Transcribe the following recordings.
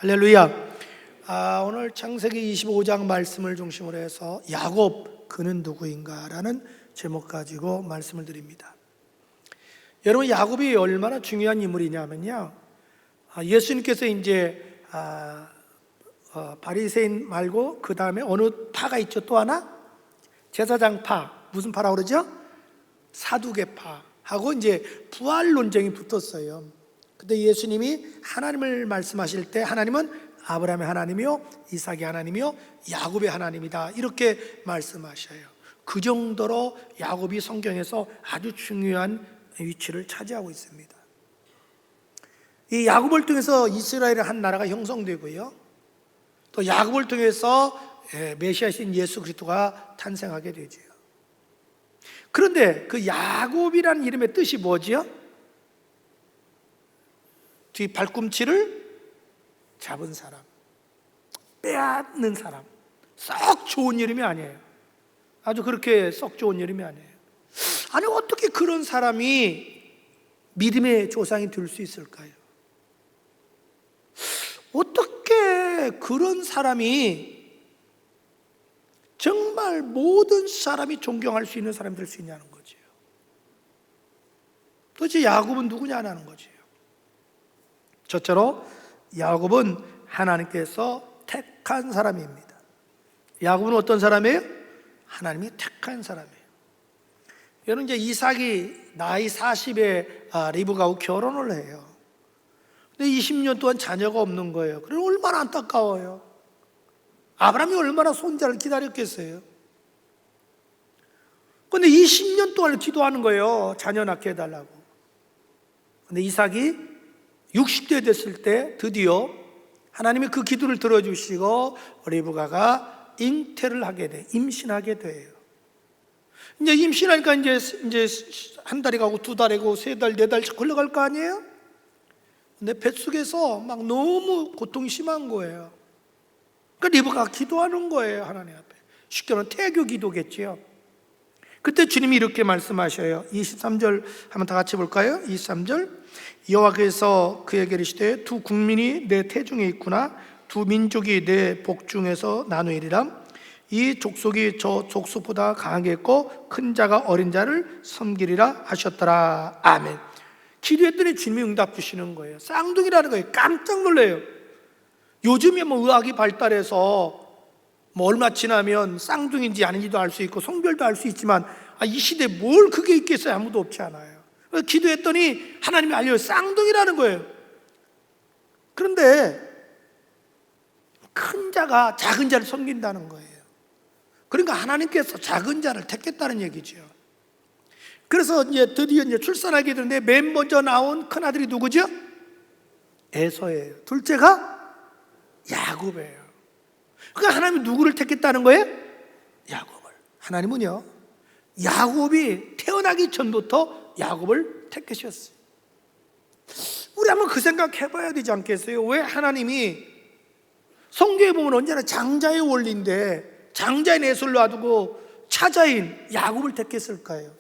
할렐루야. 오늘 창세기 25장 말씀을 중심으로 해서 야곱 그는 누구인가 라는 제목 가지고 말씀을 드립니다. 여러분, 야곱이 얼마나 중요한 인물이냐면요, 예수님께서 이제 바리새인 말고 그 다음에 어느 파가 있죠? 또 하나? 제사장파. 무슨 파라고 그러죠? 사두개파하고 이제 부활 논쟁이 붙었어요. 근데 예수님이 하나님을 말씀하실 때 하나님은 아브라함의 하나님이요, 이삭의 하나님이요, 야곱의 하나님이다, 이렇게 말씀하셔요. 그 정도로 야곱이 성경에서 아주 중요한 위치를 차지하고 있습니다. 이 야곱을 통해서 이스라엘의 한 나라가 형성되고요, 또 야곱을 통해서 메시아신 예수 그리스도가 탄생하게 되죠. 그런데 그 야곱이라는 이름의 뜻이 뭐지요? 뒤 발꿈치를 잡은 사람, 빼앗는 사람. 썩 좋은 이름이 아니에요. 아주 그렇게 썩 좋은 이름이 아니에요. 아니, 어떻게 그런 사람이 믿음의 조상이 될 수 있을까요? 어떻게 그런 사람이 정말 모든 사람이 존경할 수 있는 사람이 될 수 있냐는 거죠. 도대체 야곱은 누구냐는 거죠. 첫째로 야곱은 하나님께서 택한 사람입니다. 야곱은 어떤 사람이에요? 하나님이 택한 사람이에요. 여러분, 이제 이삭이 나이 40에 리브가하고 결혼을 해요. 근데 20년 동안 자녀가 없는 거예요. 그럼 얼마나 안타까워요. 아브라함이 얼마나 손자를 기다렸겠어요. 근데 20년 동안 기도하는 거예요. 자녀 낳게 해달라고. 근데 이삭이 60대 됐을 때 드디어 하나님이 그 기도를 들어주시고 리브가가 잉태를 하게 돼, 임신하게 돼요. 이제 임신하니까 이제 한 달이 가고 두 달이 가고 세 달, 네 달씩 걸려갈 거 아니에요? 근데 뱃속에서 막 너무 고통이 심한 거예요. 그러니까 리브가가 기도하는 거예요, 하나님 앞에. 쉽게 말하면 태교 기도겠지요. 그때 주님이 이렇게 말씀하셔요. 23절 한번 다 같이 볼까요? 23절. 여호와께서 그에게 이르시되 두 국민이 내 태중에 있구나. 두 민족이 내 복중에서 나누리라. 이 족속이 저 족속보다 강하겠고 큰 자가 어린 자를 섬기리라 하셨더라. 아멘. 기도했더니 주님이 응답 주시는 거예요. 쌍둥이라는 거예요. 깜짝 놀래요. 요즘에 의학이 발달해서 얼마 지나면 쌍둥이인지 아닌지도 알 수 있고 성별도 알 수 있지만 이 시대에 뭘 그게 있겠어요? 아무도 없지 않아요. 기도했더니 하나님이 알려요. 쌍둥이라는 거예요. 그런데 큰 자가 작은 자를 섬긴다는 거예요. 그러니까 하나님께서 작은 자를 택했다는 얘기죠. 그래서 이제 드디어 출산하게 되는데 맨 먼저 나온 큰 아들이 누구죠? 에서예요. 둘째가 야곱이에요. 그러니까 하나님이 누구를 택했다는 거예요? 야곱을. 하나님은요, 야곱이 태어나기 전부터 야곱을 택하셨어요. 우리 한번 그 생각 해봐야 되지 않겠어요? 왜 하나님이 성경에 보면 언제나 장자의 원리인데 장자인 에서를 놔두고 차자인 야곱을 택했을까요?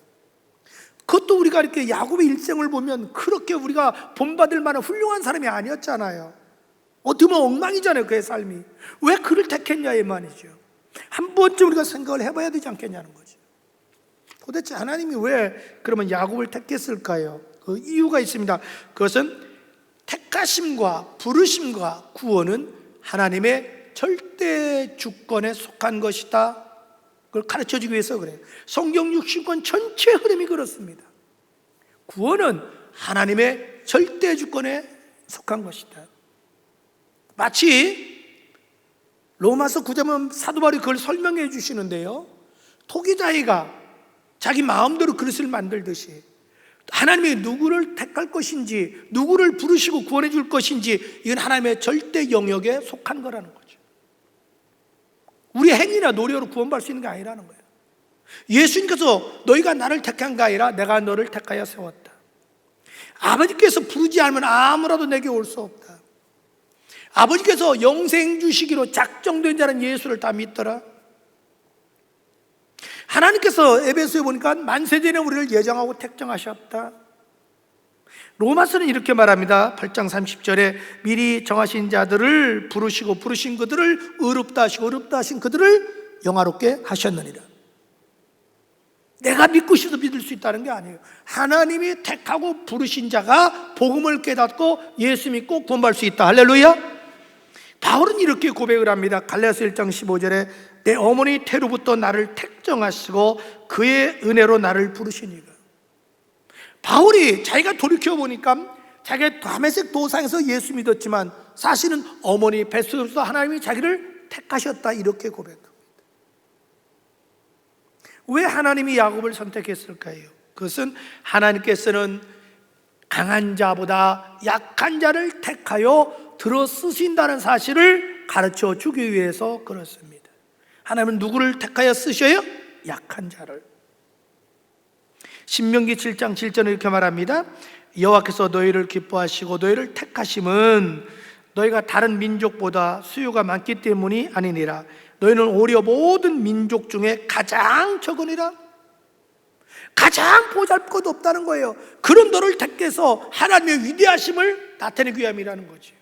그것도 우리가 이렇게 야곱의 일생을 보면 그렇게 우리가 본받을 만한 훌륭한 사람이 아니었잖아요. 어떻게 보면 엉망이잖아요, 그의 삶이. 왜 그를 택했냐 이 말이죠. 한 번쯤 우리가 생각을 해봐야 되지 않겠냐는 거죠. 도대체 하나님이 왜 그러면 야곱을 택했을까요? 그 이유가 있습니다. 그것은 택하심과 부르심과 구원은 하나님의 절대 주권에 속한 것이다, 그걸 가르쳐주기 위해서 그래요. 성경 60권 전체 흐름이 그렇습니다. 구원은 하나님의 절대 주권에 속한 것이다. 마치 로마서 9장 사도 바울이 그걸 설명해 주시는데요, 토기자이가 자기 마음대로 그릇을 만들듯이 하나님이 누구를 택할 것인지, 누구를 부르시고 구원해 줄 것인지, 이건 하나님의 절대 영역에 속한 거라는 거죠. 우리 행위나 노력으로 구원받을 수 있는 게 아니라는 거예요. 예수님께서 너희가 나를 택한 게 아니라 내가 너를 택하여 세웠다. 아버지께서 부르지 않으면 아무라도 내게 올 수 없다. 아버지께서 영생 주시기로 작정된 자는 예수를 다 믿더라. 하나님께서 에베소에 보니까 만세전에 우리를 예정하고 택정하셨다. 로마서는 이렇게 말합니다. 8장 30절에 미리 정하신 자들을 부르시고 부르신 그들을 의롭다 하시고 의롭다 하신 그들을 영화롭게 하셨느니라. 내가 믿고 싶어서 믿을 수 있다는 게 아니에요. 하나님이 택하고 부르신 자가 복음을 깨닫고 예수 믿고 구원받을 수 있다. 할렐루야. 바울은 이렇게 고백을 합니다. 갈라디아서 1장 15절에 내 어머니 태로부터 나를 택정하시고 그의 은혜로 나를 부르시니라. 바울이 자기가 돌이켜보니까 자기가 다메섹 도상에서 예수 믿었지만 사실은 어머니 뱃속에서 하나님이 자기를 택하셨다, 이렇게 고백합니다. 왜 하나님이 야곱을 선택했을까요? 그것은 하나님께서는 강한 자보다 약한 자를 택하여 들어 쓰신다는 사실을 가르쳐 주기 위해서 그렇습니다. 하나님은 누구를 택하여 쓰셔요? 약한 자를. 신명기 7장 7절에 이렇게 말합니다. 여호와께서 너희를 기뻐하시고 너희를 택하심은 너희가 다른 민족보다 수요가 많기 때문이 아니니라. 너희는 오히려 모든 민족 중에 가장 적으니라. 가장 보잘것 없다는 거예요. 그런 너를 택해서 하나님의 위대하심을 나타내기 위함이라는 거지.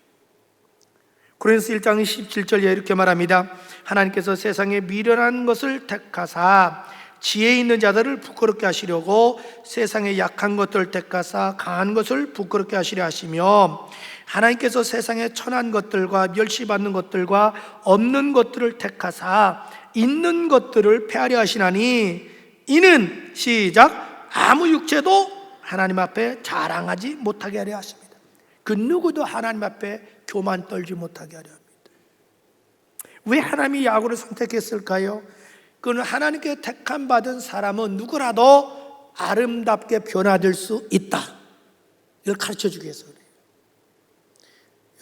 고린도서 1장 17절에 이렇게 말합니다. 하나님께서 세상에 미련한 것을 택하사 지혜 있는 자들을 부끄럽게 하시려고 세상에 약한 것들을 택하사 강한 것을 부끄럽게 하시려 하시며 하나님께서 세상에 천한 것들과 멸시받는 것들과 없는 것들을 택하사 있는 것들을 폐하려 하시나니 이는 시작 아무 육체도 하나님 앞에 자랑하지 못하게 하려 하십니다. 그 누구도 하나님 앞에 교만 떨지 못하게 하려 합니다. 왜 하나님이 야곱을 선택했을까요? 그는 하나님께 택함 받은 사람은 누구라도 아름답게 변화될 수 있다, 이걸 가르쳐 주기 위해서 그래요.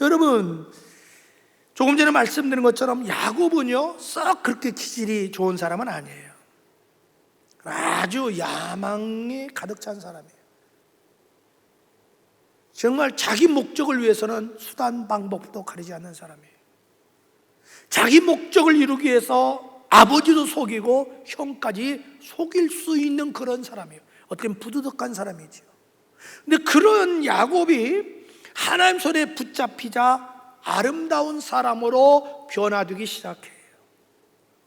여러분, 조금 전에 말씀드린 것처럼 야곱은요 썩 그렇게 기질이 좋은 사람은 아니에요. 아주 야망이 가득 찬 사람이에요. 정말 자기 목적을 위해서는 수단 방법도 가리지 않는 사람이에요. 자기 목적을 이루기 위해서 아버지도 속이고 형까지 속일 수 있는 그런 사람이에요. 어떻게 보면 부도덕한 사람이죠. 근데 그런 야곱이 하나님 손에 붙잡히자 아름다운 사람으로 변화되기 시작해요.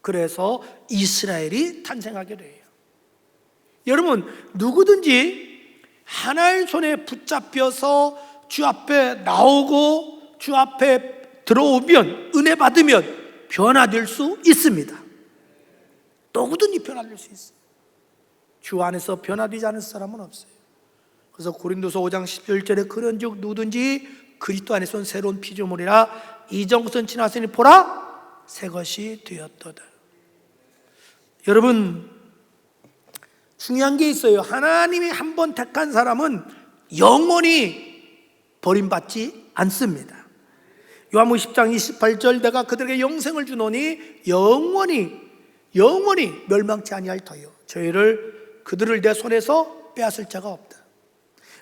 그래서 이스라엘이 탄생하게 돼요. 여러분, 누구든지 하나님 손에 붙잡혀서 주 앞에 나오고 주 앞에 들어오면, 은혜 받으면 변화될 수 있습니다. 누구든지 변화될 수 있어요. 주 안에서 변화되지 않은 사람은 없어요. 그래서 고린도서 5장 11절에 그런즉 누구든지 그리스도 안에서는 새로운 피조물이라 이전 것은 지났으니 보라 새 것이 되었도다. 여러분, 중요한 게 있어요. 하나님이 한 번 택한 사람은 영원히 버림받지 않습니다. 요한복음 10장 28절 내가 그들에게 영생을 주노니 영원히 멸망치 아니할 터요 저희를 그들을 내 손에서 빼앗을 자가 없다.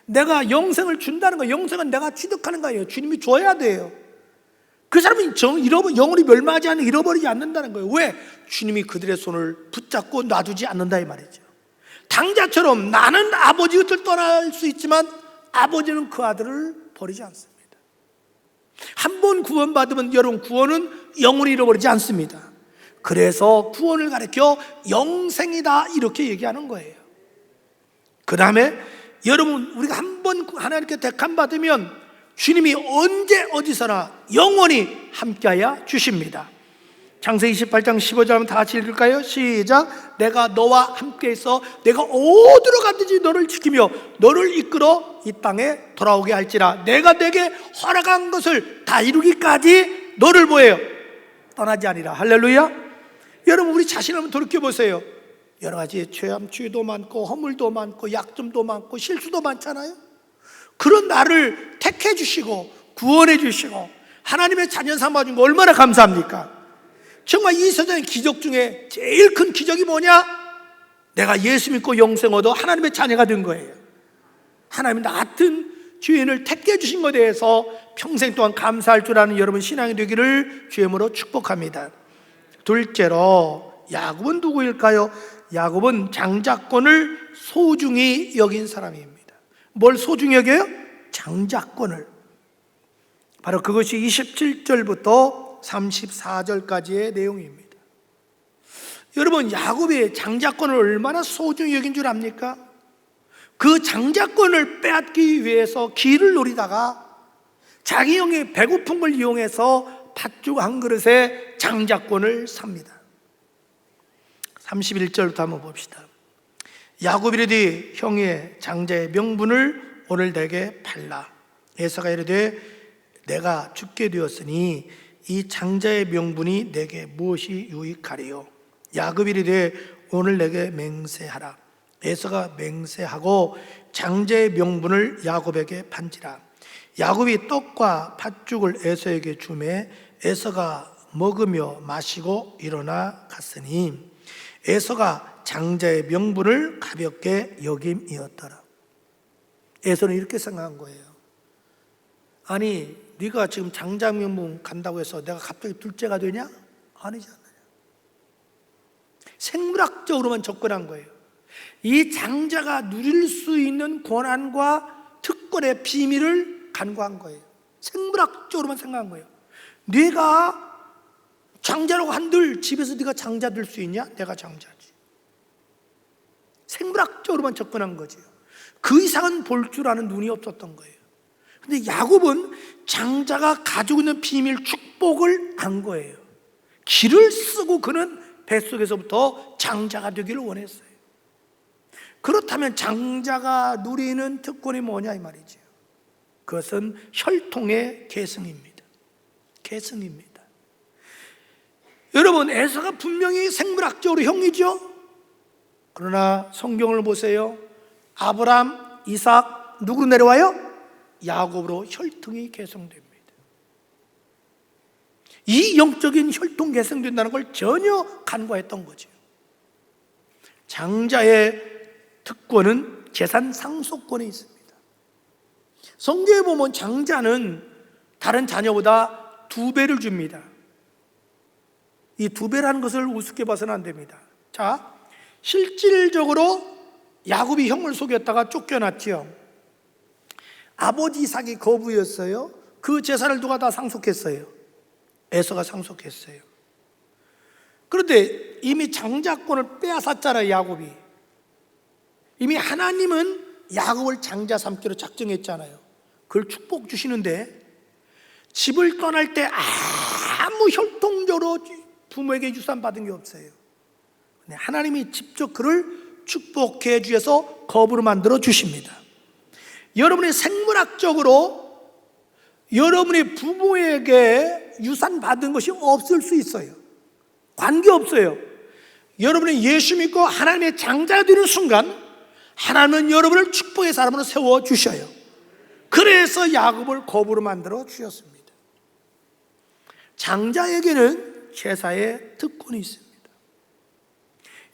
내가 영생을 준다는 거, 영생은 내가 취득하는 거예요. 주님이 줘야 돼요. 그 사람이 영원히 멸망하지 않는, 잃어버리지 않는다는 거예요. 왜? 주님이 그들의 손을 붙잡고 놔두지 않는다 이 말이죠. 당자처럼 나는 아버지 곁을 떠날 수 있지만 아버지는 그 아들을 버리지 않습니다. 한 번 구원받으면 여러분 구원은 영원히 잃어버리지 않습니다. 그래서 구원을 가리켜 영생이다 이렇게 얘기하는 거예요. 그 다음에 여러분, 우리가 한 번 하나님께 택함 받으면 주님이 언제 어디서나 영원히 함께하여 주십니다. 창세기 28장 15절 한번 다 같이 읽을까요? 시작. 내가 너와 함께 있어 내가 어디로 가든지 너를 지키며 너를 이끌어 이 땅에 돌아오게 할지라. 내가 내게 허락한 것을 다 이루기까지 너를 뭐예요? 떠나지 아니라. 할렐루야. 여러분, 우리 자신을 한번 돌이켜보세요. 여러 가지 죄도 많고 허물도 많고 약점도 많고 실수도 많잖아요. 그런 나를 택해 주시고 구원해 주시고 하나님의 자녀 삼아준 거 얼마나 감사합니까? 정말 이 세상의 기적 중에 제일 큰 기적이 뭐냐? 내가 예수 믿고 영생 얻어 하나님의 자녀가 된 거예요. 하나님이 나 같은 죄인을 택해 주신 것에 대해서 평생 동안 감사할 줄 아는 여러분 신앙이 되기를 주의 이름으로 축복합니다. 둘째로 야곱은 누구일까요? 야곱은 장자권을 소중히 여긴 사람입니다. 뭘 소중히 여겨요? 장자권을, 바로 그것이 27절부터 34절까지의 내용입니다. 여러분, 야곱이 장자권을 얼마나 소중히 여긴 줄 압니까? 그 장자권을 빼앗기 위해서 길을 노리다가 자기 형의 배고픔을 이용해서 팥죽 한 그릇에 장자권을 삽니다. 31절부터 한번 봅시다. 야곱이 이르되 형의 장자의 명분을 오늘 내게 팔라. 에서가 이르되 내가 죽게 되었으니 이 장자의 명분이 내게 무엇이 유익하리요? 야곱이 이르되 오늘 내게 맹세하라. 에서가 맹세하고 장자의 명분을 야곱에게 판지라. 야곱이 떡과 팥죽을 에서에게 주매 에서가 먹으며 마시고 일어나 갔으니 에서가 장자의 명분을 가볍게 여김이었더라. 에서는 이렇게 생각한 거예요. 아니, 네가 지금 장자 명분 간다고 해서 내가 갑자기 둘째가 되냐? 아니잖아요. 생물학적으로만 접근한 거예요. 이 장자가 누릴 수 있는 권한과 특권의 비밀을 간과한 거예요. 생물학적으로만 생각한 거예요. 네가 장자라고 한들 집에서 네가 장자 될 수 있냐? 내가 장자지. 생물학적으로만 접근한 거죠. 그 이상은 볼 줄 아는 눈이 없었던 거예요. 근데 야곱은 장자가 가지고 있는 비밀 축복을 안 거예요. 기를 쓰고 그는 뱃속에서부터 장자가 되기를 원했어요. 그렇다면 장자가 누리는 특권이 뭐냐 이 말이죠. 그것은 혈통의 계승입니다. 계승입니다. 여러분, 에서가 분명히 생물학적으로 형이죠. 그러나 성경을 보세요. 아브람, 이삭, 누구로 내려와요? 야곱으로 혈통이 계승됩니다. 이 영적인 혈통 계승된다는 걸 전혀 간과했던 거죠. 장자의 특권은 재산 상속권에 있습니다. 성경에 보면 장자는 다른 자녀보다 2배를 줍니다. 이 2배라는 것을 우습게 봐서는 안 됩니다. 자, 실질적으로 야곱이 형을 속였다가 쫓겨났지요. 아버지 이삭이 거부였어요. 그 재산을 누가 다 상속했어요? 에서가 상속했어요. 그런데 이미 장자권을 빼앗았잖아요, 야곱이. 이미 하나님은 야곱을 장자 삼기로 작정했잖아요. 그걸 축복 주시는데 집을 떠날 때 아무 혈통적으로 부모에게 유산 받은 게 없어요. 근데 하나님이 직접 그를 축복해 주셔서 거부로 만들어 주십니다. 여러분이 생물학적으로 여러분의 부모에게 유산 받은 것이 없을 수 있어요. 관계없어요. 여러분이 예수 믿고 하나님의 장자가 되는 순간 하나님은 여러분을 축복의 사람으로 세워주셔요. 그래서 야곱을 거부로 만들어 주셨습니다. 장자에게는 제사의 특권이 있습니다.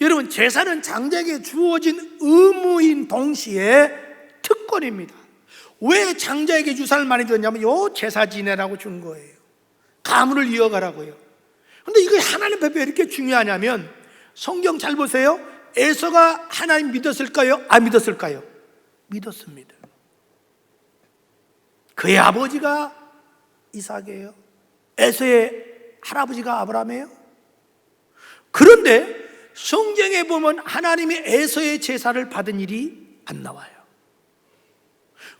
여러분, 제사는 장자에게 주어진 의무인 동시에 특권입니다. 왜 장자에게 유산을 많이 줬냐면 요 제사 지내라고 준 거예요. 가문을 이어가라고요. 근데 이거 하나님 앞에 왜 이렇게 중요하냐면 성경 잘 보세요. 에서가 하나님 믿었을까요? 안 믿었을까요? 믿었습니다. 그의 아버지가 이삭이에요. 에서의 할아버지가 아브라함이에요. 그런데 성경에 보면 하나님이 에서의 제사를 받은 일이 안 나와요.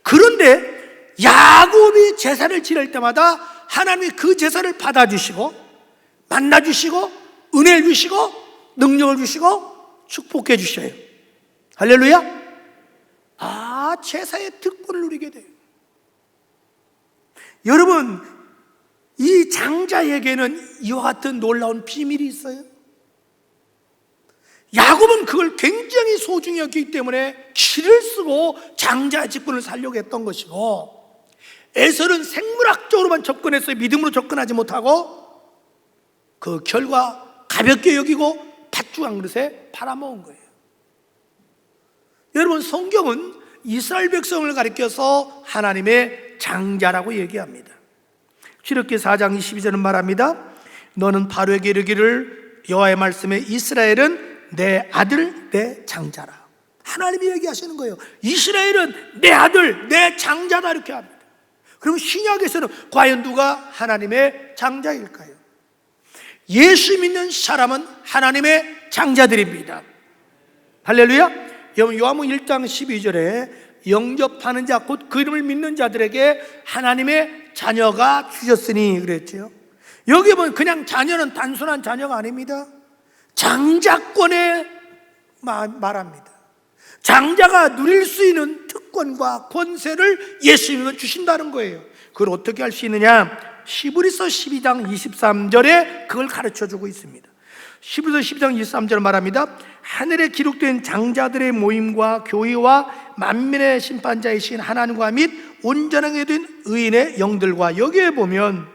그런데 야곱이 제사를 지낼 때마다 하나님이 그 제사를 받아주시고 만나주시고 은혜를 주시고 능력을 주시고 축복해 주셔요. 할렐루야. 제사의 특권을 누리게 돼요. 여러분, 이 장자에게는 이와 같은 놀라운 비밀이 있어요. 야곱은 그걸 굉장히 소중히 여기기 때문에 기를 쓰고 장자의 직분을 살려고 했던 것이고, 에서는 생물학적으로만 접근했어요. 믿음으로 접근하지 못하고 그 결과 가볍게 여기고 팥죽 한 그릇에 팔아먹은 거예요. 여러분, 성경은 이스라엘 백성을 가리켜서 하나님의 장자라고 얘기합니다. 출애굽기 4장 22절은 말합니다. 너는 바로에게 이르기를 여호와의 말씀에 이스라엘은 내 아들 내 장자라. 하나님이 얘기하시는 거예요. 이스라엘은 내 아들, 내 장자다 이렇게 합니다. 그럼 신약에서는 과연 누가 하나님의 장자일까요? 예수 믿는 사람은 하나님의 장자들입니다. 할렐루야. 요한복음 1장 12절에 영접하는 자 곧 그 이름을 믿는 자들에게 하나님의 자녀가 주셨으니 그랬죠. 여기 보면 그냥 자녀는 단순한 자녀가 아닙니다. 장자권에 말합니다. 장자가 누릴 수 있는 특권과 권세를 예수님은 주신다는 거예요. 그걸 어떻게 할 수 있느냐? 히브리서 12장 23절에 그걸 가르쳐주고 있습니다. 히브리서 12장 23절 말합니다. 하늘에 기록된 장자들의 모임과 교회와 만민의 심판자이신 하나님과 및 온전하게 된 의인의 영들과, 여기에 보면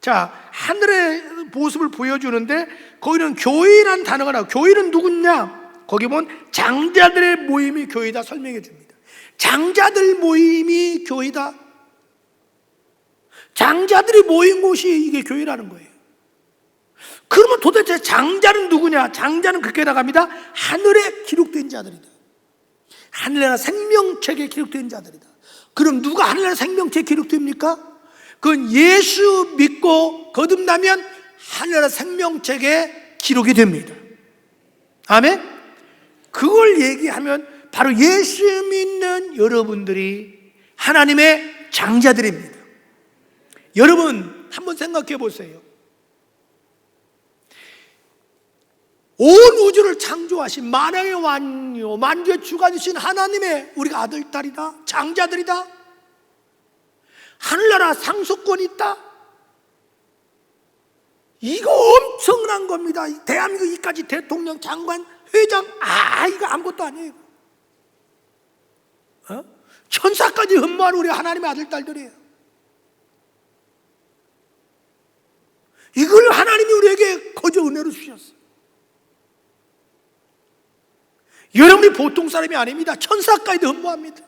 자 하늘의 모습을 보여주는데 거기는 교회라는 단어가 나와요. 교회는 누구냐? 거기 보면 장자들의 모임이 교회다 설명해 줍니다. 장자들 모임이 교회다. 장자들이 모인 곳이 이게 교회라는 거예요. 그러면 도대체 장자는 누구냐? 장자는 그렇게 나갑니다. 하늘에 기록된 자들이다. 하늘나라 생명책에 기록된 자들이다. 그럼 누가 하늘나라 생명책에 기록됩니까? 그건 예수 믿고 거듭나면 하늘나라 생명책에 기록이 됩니다. 아멘? 그걸 얘기하면 바로 예수 믿는 여러분들이 하나님의 장자들입니다. 여러분 한번 생각해 보세요. 온 우주를 창조하신 만왕의 왕이요 만주의 주가 되신 하나님의 우리가 아들, 딸이다. 장자들이다. 하늘나라 상속권이 있다. 이거 엄청난 겁니다. 대한민국 이까지 대통령, 장관, 회장, 이거 아무것도 아니에요. 천사까지 흠모하는 우리 하나님의 아들, 딸들이에요. 이걸 하나님이 우리에게 거저 은혜로 주셨어요. 여러분이 보통 사람이 아닙니다. 천사까지도 흠모합니다.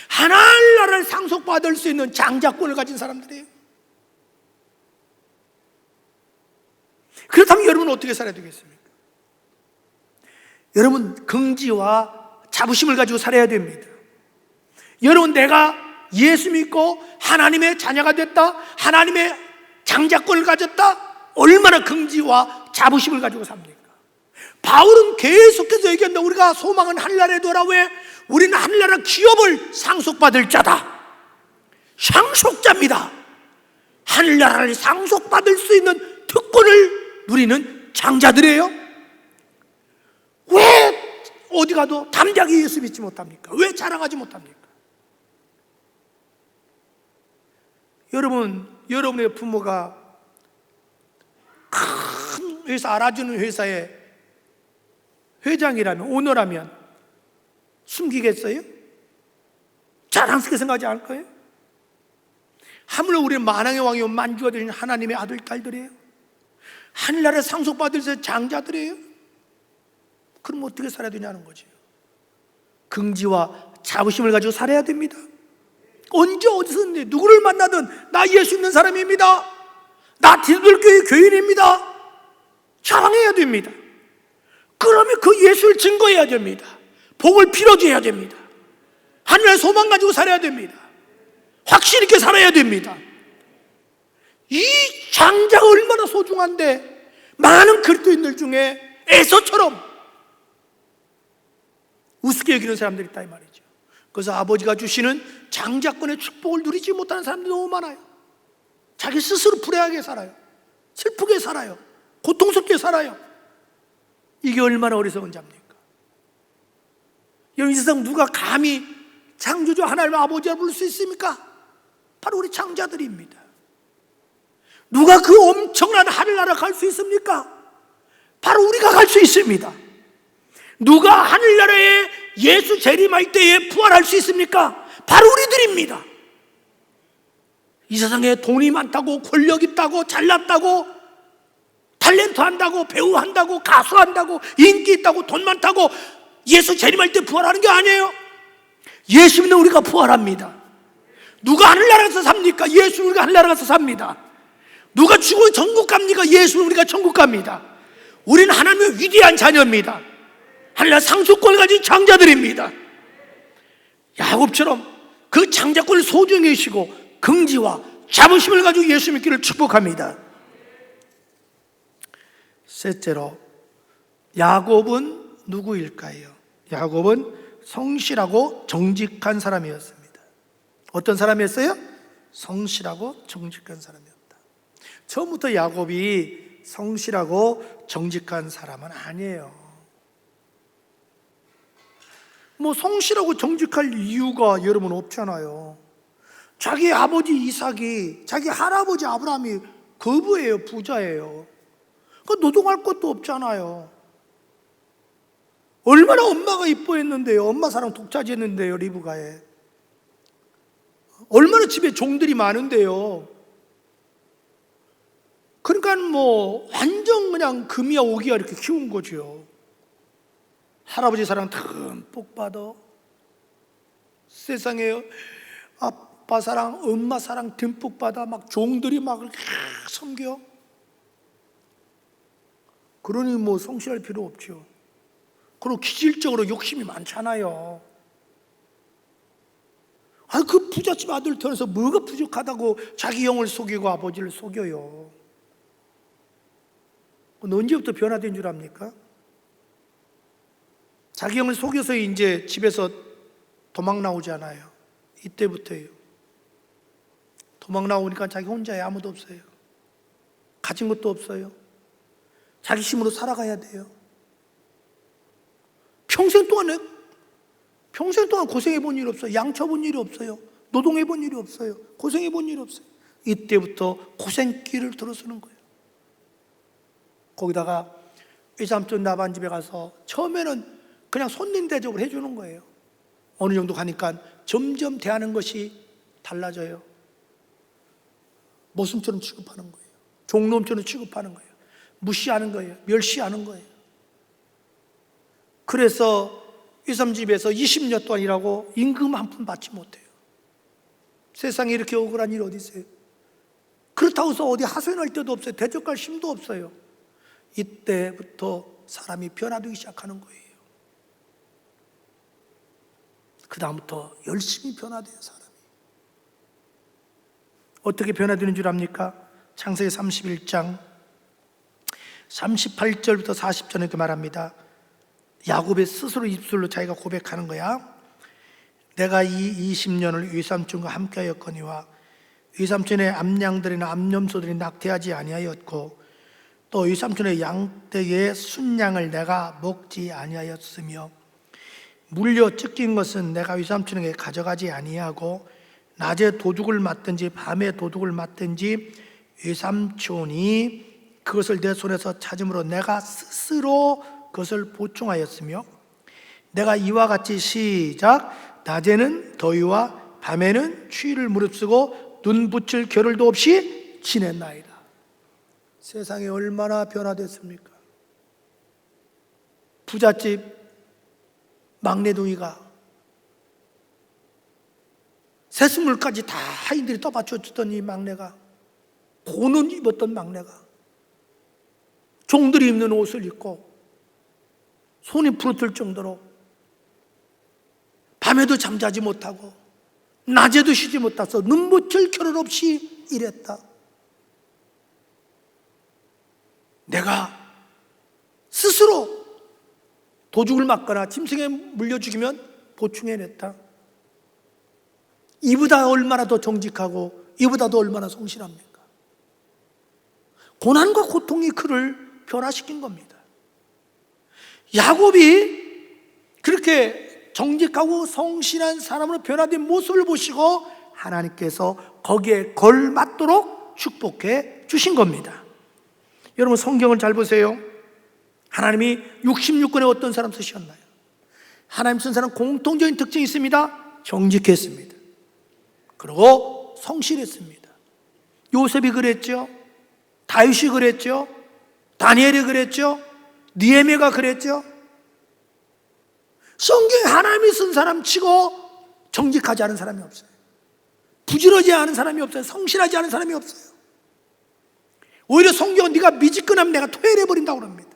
하늘나라를 상속받을 수 있는 장자권을 가진 사람들이에요. 그렇다면 여러분은 어떻게 살아야 되겠습니까? 여러분 긍지와 자부심을 가지고 살아야 됩니다. 여러분 내가 예수 믿고 하나님의 자녀가 됐다, 하나님의 장자권을 가졌다, 얼마나 긍지와 자부심을 가지고 삽니까? 바울은 계속해서 얘기한다. 우리가 소망은 하늘나라에 두라. 왜? 우리는 하늘나라 기업을 상속받을 자다. 상속자입니다. 하늘나라를 상속받을 수 있는 특권을 누리는 장자들이에요. 왜 어디 가도 담대하게 예수 믿지 못합니까? 왜 자랑하지 못합니까? 여러분의 부모가 큰 회사, 알아주는 회사에 회장이라면, 오너라면 숨기겠어요? 자랑스럽게 생각하지 않을 거예요? 하물며 우리는 만왕의 왕이요 만주가 되신 하나님의 아들, 딸들이에요. 하늘나라에 상속받을 장자들이에요. 그럼 어떻게 살아야 되냐는 거죠. 긍지와 자부심을 가지고 살아야 됩니다. 언제 어디서든지 누구를 만나든 나 예수 믿는 사람입니다, 나 디도교회 교인입니다, 자랑해야 됩니다. 그러면 그 예수를 증거해야 됩니다. 복을 빌어줘야 됩니다. 하늘의 소망 가지고 살아야 됩니다. 확신 있게 살아야 됩니다. 이 장자가 얼마나 소중한데 많은 그리스도인들 중에 에서처럼 우습게 여기는 사람들이 있다 이 말이죠. 그래서 아버지가 주시는 장자권의 축복을 누리지 못하는 사람들이 너무 많아요. 자기 스스로 불행하게 살아요. 슬프게 살아요. 고통스럽게 살아요. 이게 얼마나 어리석은 자입니까? 여러분, 이 세상 누가 감히 창조주 하나님 아버지라 부를 수 있습니까? 바로 우리 장자들입니다. 누가 그 엄청난 하늘나라 갈 수 있습니까? 바로 우리가 갈 수 있습니다. 누가 하늘나라에 예수 재림할 때에 부활할 수 있습니까? 바로 우리들입니다. 이 세상에 돈이 많다고, 권력 있다고, 잘났다고, 탤런트 한다고, 배우 한다고, 가수 한다고, 인기 있다고, 돈 많다고 예수 재림할 때 부활하는 게 아니에요. 예수 믿는 우리가 부활합니다. 누가 하늘나라에서 삽니까? 예수 우리가 하늘나라에서 삽니다. 누가 죽으면 천국 갑니까? 예수 우리가 천국 갑니다. 우리는 하나님의 위대한 자녀입니다. 하늘나라 상속권을 가진 장자들입니다. 야곱처럼 그 장자권을 소중히 여기시고 긍지와 자부심을 가지고 예수 믿기를 축복합니다. 셋째로, 야곱은 누구일까요? 야곱은 성실하고 정직한 사람이었습니다. 어떤 사람이었어요? 성실하고 정직한 사람이었다. 처음부터 야곱이 성실하고 정직한 사람은 아니에요. 뭐 성실하고 정직할 이유가 여러분 없잖아요. 자기 아버지 이삭이, 자기 할아버지 아브라함이 거부예요, 부자예요. 그 노동할 것도 없잖아요. 얼마나 엄마가 이뻐했는데요. 엄마 사랑 독차지했는데요, 리브가에. 얼마나 집에 종들이 많은데요. 그러니까 뭐 완전 그냥 금이야 오기야 이렇게 키운 거죠. 할아버지 사랑 듬뿍 받아. 세상에 아빠 사랑, 엄마 사랑 듬뿍 받아. 막 종들이 막 이렇게 섬겨. 그러니 뭐 성실할 필요 없죠. 그리고 기질적으로 욕심이 많잖아요. 그 부잣집 아들 태어나서 뭐가 부족하다고 자기 형을 속이고 아버지를 속여요. 언제부터 변화된 줄 압니까? 자기 형을 속여서 이제 집에서 도망 나오잖아요. 이때부터예요. 도망 나오니까 자기 혼자예요. 아무도 없어요. 가진 것도 없어요. 자기 힘으로 살아가야 돼요. 평생 동안 고생해 본 일이 없어요. 양쳐 본 일이 없어요. 노동해 본 일이 없어요. 고생해 본 일이 없어요. 이때부터 고생길을 들어서는 거예요. 거기다가 외삼촌 나반 집에 가서 처음에는 그냥 손님 대접을 해주는 거예요. 어느 정도 가니까 점점 대하는 것이 달라져요. 모순처럼 취급하는 거예요. 종놈처럼 취급하는 거예요. 무시하는 거예요. 멸시하는 거예요. 그래서 외삼집에서 20년 동안 일하고 임금 한 푼 받지 못해요. 세상에 이렇게 억울한 일 어디 있어요? 그렇다고 해서 어디 하소연할 데도 없어요. 대적할 힘도 없어요. 이때부터 사람이 변화되기 시작하는 거예요. 그 다음부터 열심히 변화돼요, 사람이. 어떻게 변화되는 줄 압니까? 창세기 31장 38절부터 40절에 이렇게 말합니다. 야곱의 스스로 입술로 자기가 고백하는 거야. 내가 이 20년을 외삼촌과 함께하였거니와 외삼촌의 암양들이나 암염소들이 낙태하지 아니하였고 또 외삼촌의 양떼의 순양을 내가 먹지 아니하였으며 물려 찢긴 것은 내가 외삼촌에게 가져가지 아니하고 낮에 도둑을 맞든지 밤에 도둑을 맞든지 외삼촌이 그것을 내 손에서 찾음으로 내가 스스로 그것을 보충하였으며 내가 이와 같이 시작 낮에는 더위와 밤에는 추위를 무릅쓰고 눈 붙일 겨를도 없이 지냈나이다. 세상이 얼마나 변화됐습니까? 부잣집 막내둥이가 새순물까지 다 하인들이 떠받쳐주던 이 막내가, 고는 입었던 막내가 종들이 입는 옷을 입고 손이 부르틀 정도로 밤에도 잠자지 못하고 낮에도 쉬지 못해서 눈붙일 겨를 없이 일했다. 내가 스스로 도둑을 맞거나 짐승에 물려 죽이면 보충해냈다. 이보다 얼마나 더 정직하고 이보다 더 얼마나 성실합니까? 고난과 고통이 그를 변화시킨 겁니다. 야곱이 그렇게 정직하고 성실한 사람으로 변화된 모습을 보시고 하나님께서 거기에 걸맞도록 축복해 주신 겁니다. 여러분 성경을 잘 보세요. 하나님이 66권에 어떤 사람 쓰셨나요? 하나님 쓴 사람 공통적인 특징이 있습니다. 정직했습니다. 그리고 성실했습니다. 요셉이 그랬죠. 다윗이 그랬죠. 다니엘이 그랬죠. 느헤미야가 그랬죠. 성경에 하나님이 쓴 사람 치고 정직하지 않은 사람이 없어요. 부지런하지 않은 사람이 없어요. 성실하지 않은 사람이 없어요. 오히려 성경은 네가 미지근하면 내가 토해내버린다고 합니다.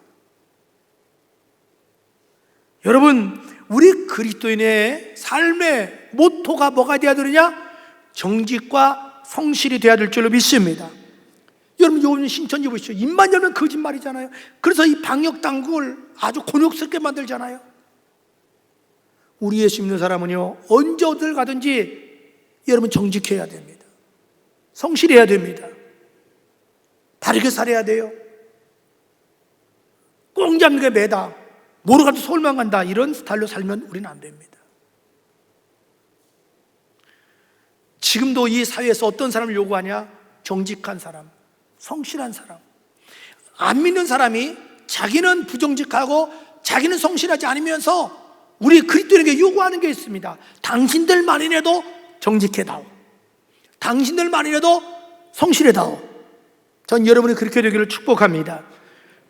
여러분, 우리 그리스도인의 삶의 모토가 뭐가 되어야 되느냐? 정직과 성실이 되어야 될 줄로 믿습니다. 여러분, 요즘 신천지 보시죠. 입만 열면 거짓말이잖아요. 그래서 이 방역 당국을 아주 곤욕스럽게 만들잖아요. 우리 예수 믿는 사람은요, 언제 어딜 가든지 여러분 정직해야 됩니다. 성실해야 됩니다. 바르게 살아야 돼요. 꽁장게 매다, 뭐로 가도 서울만 간다, 이런 스타일로 살면 우리는 안 됩니다. 지금도 이 사회에서 어떤 사람을 요구하냐? 정직한 사람, 성실한 사람. 안 믿는 사람이 자기는 부정직하고 자기는 성실하지 않으면서 우리 그리스도인에게 요구하는 게 있습니다. 당신들만이라도 정직해다오, 당신들만이라도 성실해다오. 전 여러분이 그렇게 되기를 축복합니다.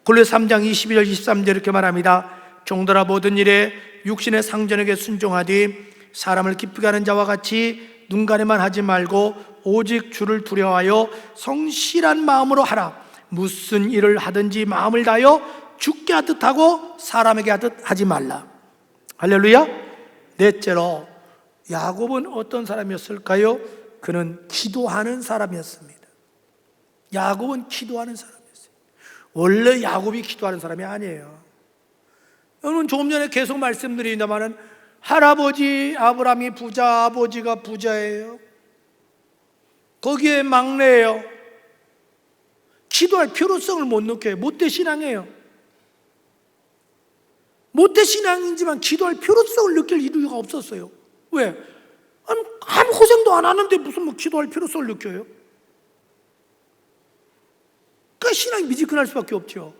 골로새 3장 22절 23절 이렇게 말합니다. 종들아, 모든 일에 육신의 상전에게 순종하되 사람을 기쁘게 하는 자와 같이 눈가리만 하지 말고 오직 주를 두려워하여 성실한 마음으로 하라. 무슨 일을 하든지 마음을 다하여 주께 하듯 하고 사람에게 하듯 하지 말라. 할렐루야. 넷째로, 야곱은 어떤 사람이었을까요? 그는 기도하는 사람이었습니다. 야곱은 기도하는 사람이었어요. 원래 야곱이 기도하는 사람이 아니에요. 여러분, 조금 전에 계속 말씀드립니다만은 할아버지 아브라함이 부자, 아버지가 부자예요. 거기에 막내예요. 기도할 필요성을 못 느껴요. 모태신앙이에요. 모태신앙이지만 기도할 필요성을 느낄 이유가 없었어요. 왜? 아무 고생도 안 하는데 무슨 기도할 필요성을 느껴요? 그러니까 신앙이 미지근할 수밖에 없죠.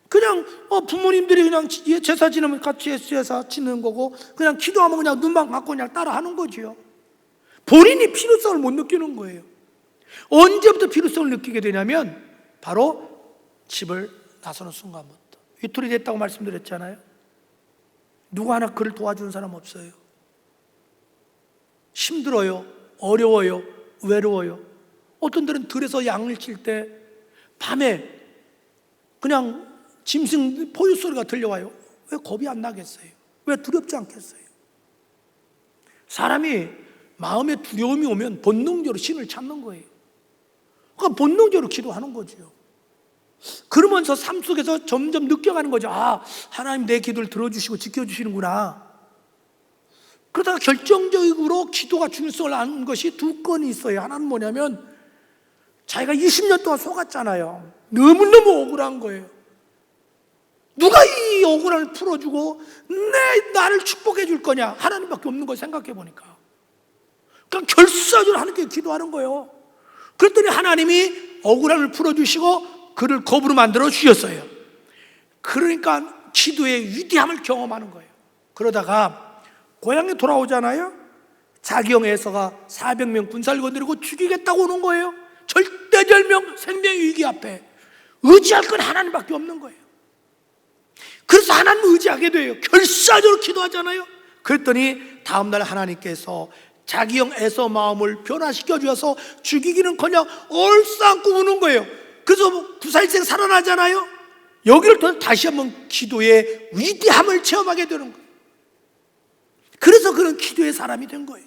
그냥 부모님들이 그냥 제사 지내면 같이 제사 지내는 거고, 그냥 기도하면 그냥 눈만 감고 그냥 따라 하는 거지요. 본인이 필요성을 못 느끼는 거예요. 언제부터 필요성을 느끼게 되냐면 바로 집을 나서는 순간부터. 이틀이 됐다고 말씀드렸잖아요. 누구 하나 그를 도와주는 사람 없어요. 힘들어요, 어려워요, 외로워요. 어떤 들은 들에서 양을 칠 때 밤에 그냥 짐승 포유 소리가 들려와요. 왜 겁이 안 나겠어요? 왜 두렵지 않겠어요? 사람이 마음에 두려움이 오면 본능적으로 신을 찾는 거예요. 그러니까 본능적으로 기도하는 거죠. 그러면서 삶 속에서 점점 느껴가는 거죠. 아, 하나님 내 기도를 들어주시고 지켜주시는구나. 그러다가 결정적으로 기도가 중요성을 아는 것이 두 건이 있어요. 하나는 뭐냐면 자기가 20년 동안 속았잖아요. 너무너무 억울한 거예요. 누가 이 억울함을 풀어주고 나를 축복해 줄 거냐? 하나님밖에 없는 걸 생각해 보니까 그냥 결사적으로 하나님께 기도하는 거예요. 그랬더니 하나님이 억울함을 풀어주시고 그를 거부로 만들어 주셨어요. 그러니까 기도의 위대함을 경험하는 거예요. 그러다가 고향에 돌아오잖아요. 자기 형 에서가 400명 군사를 건드리고 죽이겠다고 오는 거예요. 절대절명 생명의 위기 앞에 의지할 건 하나님밖에 없는 거예요. 그래서 하나님을 의지하게 돼요. 결사적으로 기도하잖아요. 그랬더니 다음날 하나님께서 자기 형 에서 마음을 변화시켜 주셔서 죽이기는커녕 얼싸안고 우는 거예요. 그래서 구살생 살아나잖아요. 여기를 또 다시 한번 기도의 위대함을 체험하게 되는 거예요. 그래서 그런 기도의 사람이 된 거예요.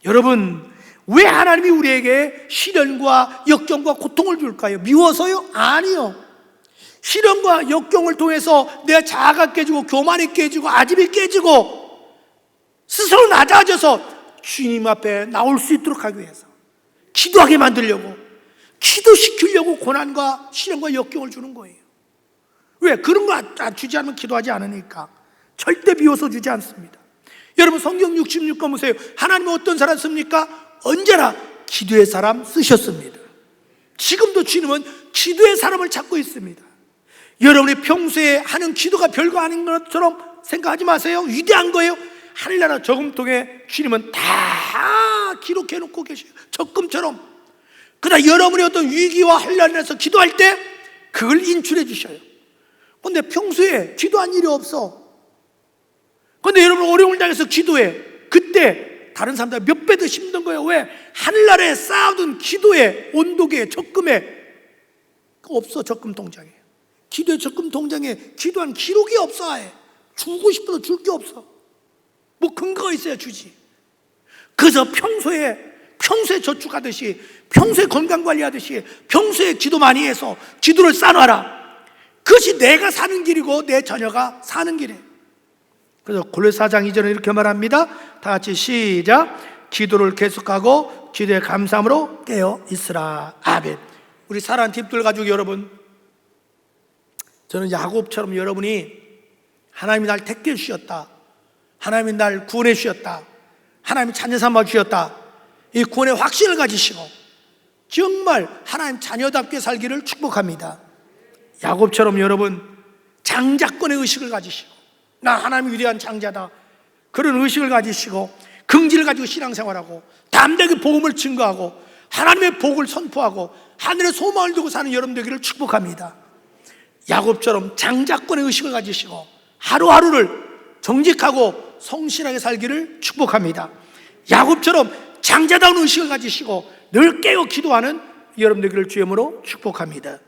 여러분, 왜 하나님이 우리에게 시련과 역경과 고통을 줄까요? 미워서요? 아니요. 시련과 역경을 통해서 내 자아가 깨지고 교만이 깨지고 아집이 깨지고 스스로 낮아져서 주님 앞에 나올 수 있도록 하기 위해서 기도하게 만들려고, 기도시키려고 고난과 시련과 역경을 주는 거예요. 왜? 그런 거 주지 않으면 기도하지 않으니까. 절대 비워서 주지 않습니다. 여러분, 성경 66권 보세요. 하나님은 어떤 사람 씁니까? 언제나 기도의 사람 쓰셨습니다. 지금도 주님은 기도의 사람을 찾고 있습니다. 여러분이 평소에 하는 기도가 별거 아닌 것처럼 생각하지 마세요. 위대한 거예요. 하늘나라 저금통에 주님은 다 기록해 놓고 계셔요. 적금처럼. 그러나 여러분이 어떤 위기와 환난에서 기도할 때 그걸 인출해 주셔요. 근데 평소에 기도한 일이 없어. 근데 여러분 어려움을 당해서 기도해. 그때 다른 사람들 몇 배 더 힘든 거예요. 왜? 하늘나라에 쌓아둔 기도의 온도계 적금에 없어. 적금 통장에 기도의 적금 통장에 기도한 기록이 없어. 아예 주고 싶어도 줄 게 없어. 뭐 근거가 있어야 주지. 그래서 평소에 저축하듯이, 평소에 건강관리하듯이, 평소에 기도 많이 해서 기도를 쌓아놔라. 그것이 내가 사는 길이고 내 자녀가 사는 길이에요. 그래서 골로새 4장 2절에 이렇게 말합니다. 다 같이 시작. 기도를 계속하고 기도에 감사함으로 깨어 있으라. 아멘. 우리 사랑하는 딥들 가족 여러분, 저는 야곱처럼 여러분이 하나님이 날 택해 주셨다, 하나님이 날 구원해 주셨다, 하나님이 자녀 삼아 주셨다, 이 구원의 확신을 가지시고 정말 하나님 자녀답게 살기를 축복합니다. 야곱처럼 여러분 장자권의 의식을 가지시고, 나 하나님이 위대한 장자다, 그런 의식을 가지시고 긍지를 가지고 신앙생활하고 담대하게 복음을 증거하고 하나님의 복을 선포하고 하늘의 소망을 두고 사는 여러분 되기를 축복합니다. 야곱처럼 장자권의 의식을 가지시고 하루하루를 정직하고 성실하게 살기를 축복합니다. 야곱처럼 장자다운 의식을 가지시고 늘 깨어 기도하는 여러분 되기를 주의 이름으로 축복합니다.